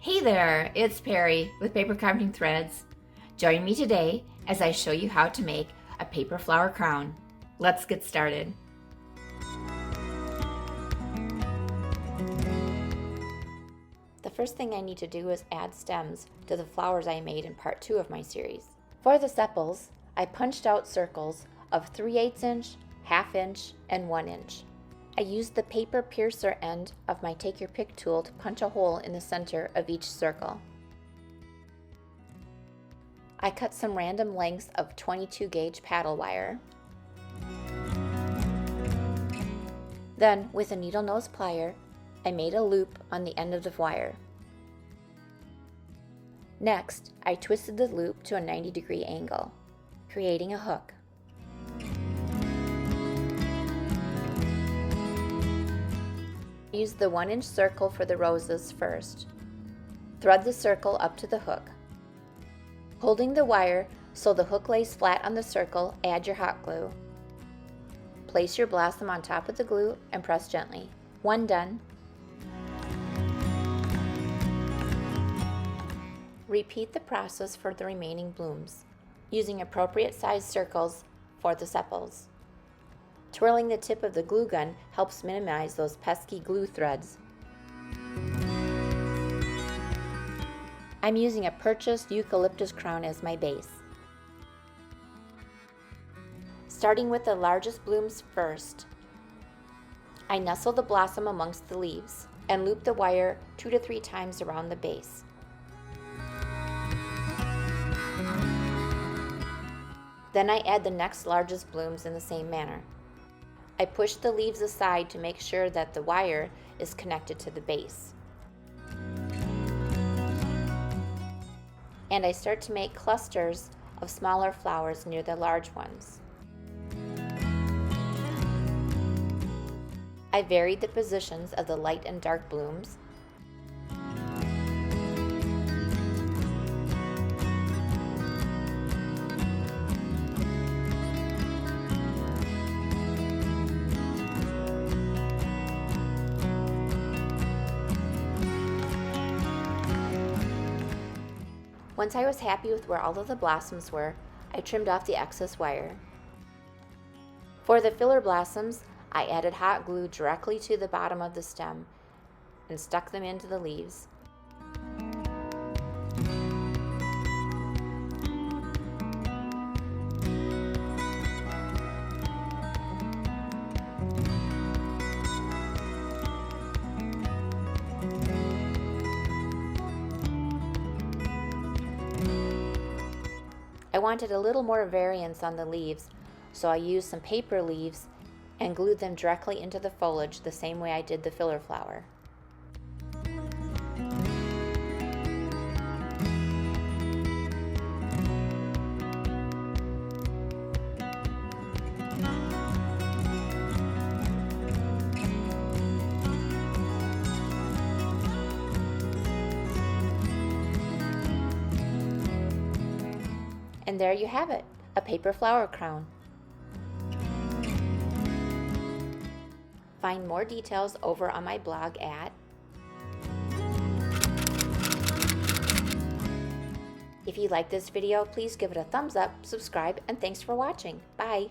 Hey there, it's Perry with Paper Crafting Threads. Join me today as I show you how to make a paper flower crown. Let's get started. The first thing I need to do is add stems to the flowers I made in part 2 of my series. For the sepals, I punched out circles of 3/8 inch, 1/2 inch, and 1 inch. I used the paper piercer end of my Take Your Pick tool to punch a hole in the center of each circle. I cut some random lengths of 22 gauge paddle wire. Then, with a needle nose plier, I made a loop on the end of the wire. Next, I twisted the loop to a 90-degree angle, creating a hook. Use the 1-inch circle for the roses first. Thread the circle up to the hook. Holding the wire so the hook lays flat on the circle, add your hot glue. Place your blossom on top of the glue and press gently. When done, repeat the process for the remaining blooms, using appropriate sized circles for the sepals. Twirling the tip of the glue gun helps minimize those pesky glue threads. I'm using a purchased eucalyptus crown as my base. Starting with the largest blooms first, I nestle the blossom amongst the leaves and loop the wire 2 to 3 times around the base. Then I add the next largest blooms in the same manner. I push the leaves aside to make sure that the wire is connected to the base. And I start to make clusters of smaller flowers near the large ones. I varied the positions of the light and dark blooms. Once I was happy with where all of the blossoms were, I trimmed off the excess wire. For the filler blossoms, I added hot glue directly to the bottom of the stem and stuck them into the leaves. I wanted a little more variance on the leaves, so I used some paper leaves and glued them directly into the foliage the same way I did the filler flower. And there you have it, a paper flower crown. Find more details over on my blog at. If you like this video, please give it a thumbs up, subscribe, and thanks for watching. Bye!